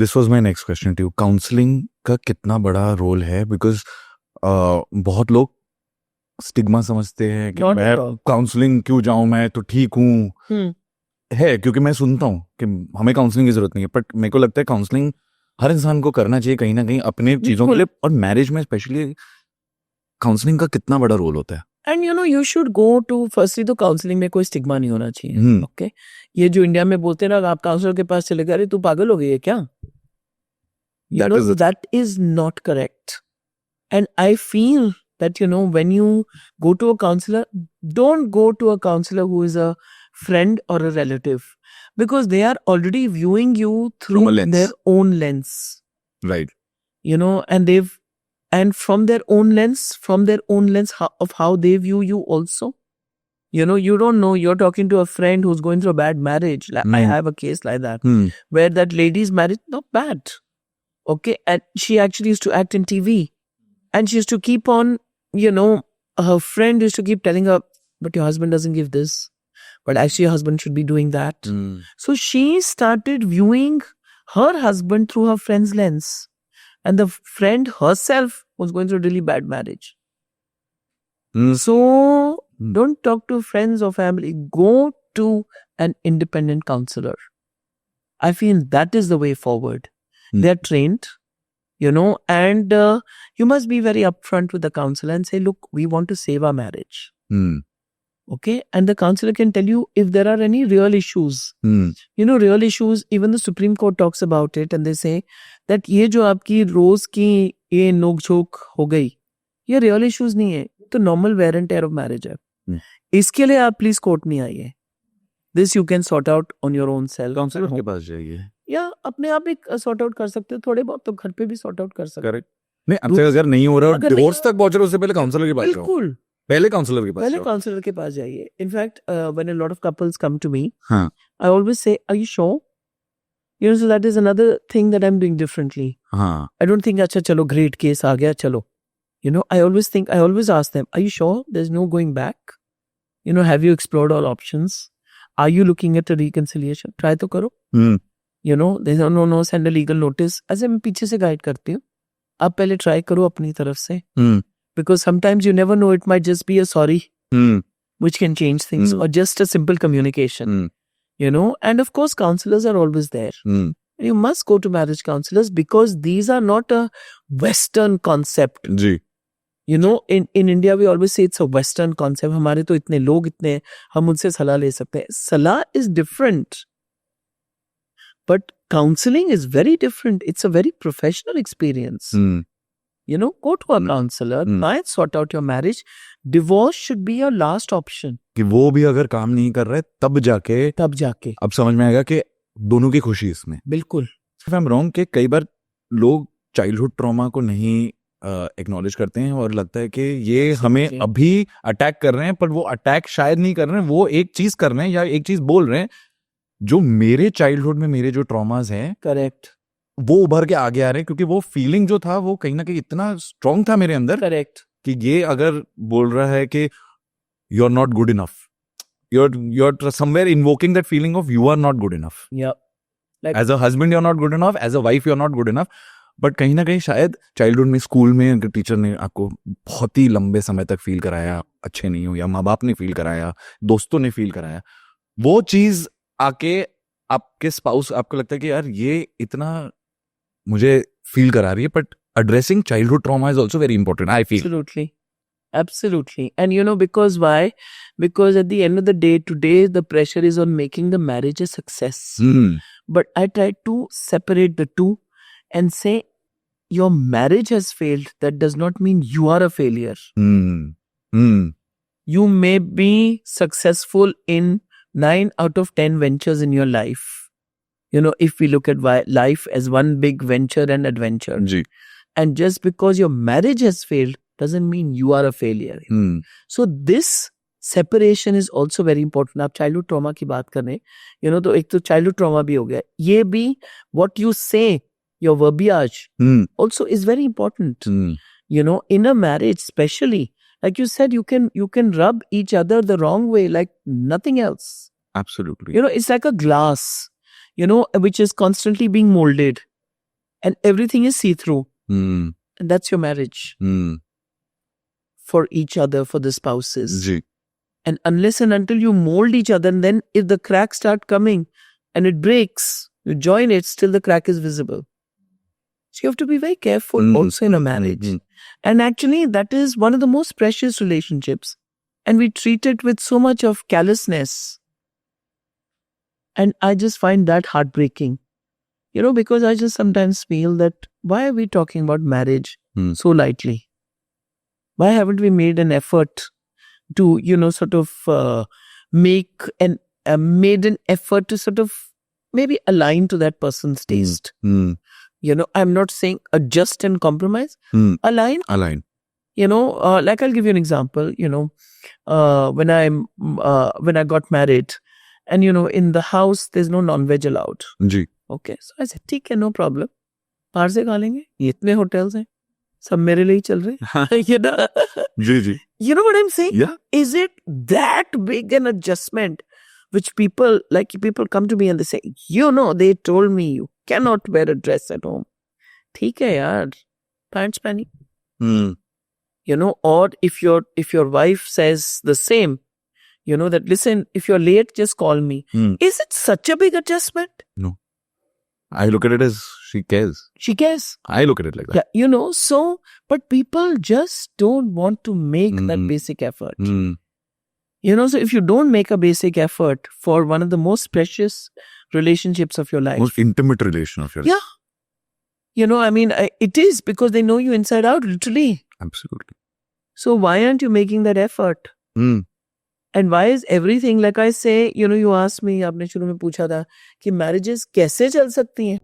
This was my next question to you, counselling का कितना बड़ा रोल है? बिकॉज बहुत लोग स्टिग्मा समझते हैं कि Not मैं at all. काउंसलिंग क्यों जाऊं, मैं तो ठीक हूँ। है, क्योंकि मैं सुनता हूँ कि हमें काउंसलिंग की जरूरत नहीं है, बट मेरे को लगता है काउंसलिंग हर इंसान को करना चाहिए कहीं ना कहीं अपने चीजों के लिए, और मैरिज में स्पेशली काउंसलिंग का कितना बड़ा रोल होता है। And you know you should go to firstly तो काउंसलिंग में कोई स्टिग्मा नहीं होना चाहिए. ओके ये जो इंडिया में बोलते हैं ना आप काउंसलर के पास चले गए, अरे तू पागल हो गई है क्या? You know that is not correct. And I feel that, you know, when you go to a counselor, don't go to a counselor who is a friend or a relative, because they are already viewing you through their own lens. Right. You know, and from their own lens of how they view you also. You know, you don't know, you're talking to a friend who's going through a bad marriage. Like, I have a case like that, where that lady's marriage, not bad. Okay, and she actually used to act in TV. And she used to keep on, you know, her friend used to keep telling her, but your husband doesn't give this. But actually your husband should be doing that. So she started viewing her husband through her friend's lens. And the friend herself was going through a really bad marriage. So don't talk to friends or family. Go to an independent counselor. I feel that is the way forward. They're trained. You know, and you must be very upfront with the counselor and say, look, we want to save our marriage. Okay. And the counselor can tell you if there are any real issues. You know, real issues, even the Supreme Court talks about it and they say that ये जो आपकी रोज की ये नोक-झोंक हो गई, ये real issues नहीं है, तो normal wear and tear of marriage है. इसके लिए आप प्लीज कोर्ट नहीं आइए. This you can sort out on your own self. Counsellor के पास जाइए या अपने आप भी सॉर्ट आउट कर सकते हो, थोड़े बहुत तो घर पे भी सॉर्ट आउट कर सकते हो. करेक्ट. नहीं, आपसे अगर नहीं हो रहा और डिवोर्स तक पहुंच रहे, उससे पहले काउंसलर के पास जाओ. बिल्कुल, पहले काउंसलर के पास जाइए. In fact when a lot of couples come to me, I always say, are you sure? You know, so that is another thing that I am doing differently. I don't think अच्छा चलो great case आ गया चलो. You know, I always ask them, are you sure there is no going back? You know, have you explored all options? Are you looking at a reconciliation? Try तो करो. You know, they say no, send a legal notice. ऐसे मैं पीछे से guide करती हूँ. आप पहले ट्राई करो अपनी तरफ से. Because sometimes you never know, it might just be a sorry, which can change things, or just a simple communication. You know, and of course, counselors are always there. You must go to marriage counselors because these are not a Western concept. Ji. You know, in India we always say it's a Western concept. हमारे तो इतने लोग इतने, हम उनसे सलाह ले सकते हैं. सलाह is different. But counseling is very different. It's a very professional experience. You know, go to a counselor, try and sort out your marriage. Divorce should be your last option. कि वो भी अगर काम नहीं कर रहे तब जाके अब समझ में आएगा कि दोनों की खुशी इसमें. बिल्कुल. If I'm wrong, कि कई बार लोग चाइल्डहुड ट्रॉमा को नहीं एक्नॉलेज करते हैं और लगता है कि ये हमें अभी अटैक कर रहे हैं, पर वो अटैक शायद नहीं कर रहे हैं, वो एक चीज कर रहे हैं या एक चीज बोल रहे हैं जो मेरे चाइल्डहुड में मेरे जो ट्रॉमास हैं, करेक्ट, वो उभर के आगे आ रहे हैं, क्योंकि वो फीलिंग जो था वो कहीं ना कहीं इतना स्ट्रांग था मेरे अंदर. करेक्ट. कि ये अगर बोल रहा है कि you are not good enough, you are somewhere invoking that feeling of you are not good enough. As a husband you are not good enough, as a wife you are not good enough. But कहीं ना कहीं शायद childhood में school में अगर teacher ने आपको बहुत ही लंबे समय तक फील कराया अच्छे नहीं हो, या माँ बाप ने फील कराया, दोस्तों ने फील कराया, वो चीज आके आपके स्पाउस आपको लगता है कि यार ये इतना मुझे फील करा रही है. But addressing childhood trauma is also very important, I feel. Absolutely. And you know, because why? Because at the end of the day, today the pressure is on making the marriage a success. But I try to separate the two and say, your marriage has failed. That does not mean you are a failure. You may be successful in 9 out of 10 ventures in your life. You know, if we look at life as one big venture and adventure. जी. And just because your marriage has failed doesn't mean you are a failure. So this separation is also very important. आप childhood trauma की बात कर रहे हैं, you know, तो एक तो childhood trauma भी हो गया. ये भी what you say, your verbiage also is very important. You know, in a marriage especially, like you said, you can rub each other the wrong way like nothing else. Absolutely. You know, it's like a glass, you know, which is constantly being molded. and everything is see-through. Hmm. And that's your marriage Hmm. for each other, for the spouses. Ji. And unless and until you mold each other, and then if the cracks start coming and it breaks, you join it, still the crack is visible. So you have to be very careful Mhm. also in a marriage. Mhm. And actually, that is one of the most precious relationships. And we treat it with so much of callousness. And I just find that heartbreaking. You know, because I just sometimes feel that why are we talking about marriage Hmm. so lightly? Why haven't we made an effort to, sort of made an effort to sort of maybe align to that person's taste? Hmm. I'm not saying adjust and compromise. Hmm. Align. Like I'll give you an example. When I got married, and in the house there's no non-veg allowed. Ji. Okay, so I said, ठीक है, no problem. बाहर से खा लेंगे. ये इतने hotels हैं, सब मेरे लिए ही चल रहे हैं. Ji. Ji. You know what I'm saying? Yeah. Is it that big an adjustment which people come to me and they say, they told me you cannot wear a dress at home. ठीक है यार, pants पहनी. Hmm. Or if your wife says the same, that listen, if you're late, just call me. Hmm. Is it such a big adjustment? No. I look at it as she cares. She cares. I look at it like that. Yeah, but people just don't want to make that basic effort. Hmm. So if you don't make a basic effort for one of the most precious relationships of your life. Most intimate relation of yours. Yeah. It is because they know you inside out, literally. Absolutely. So why aren't you making that effort? Hmm. And why is everything, like I say, you asked me, आपने शुरू में पूछा था कि marriages कैसे चल सकती हैं?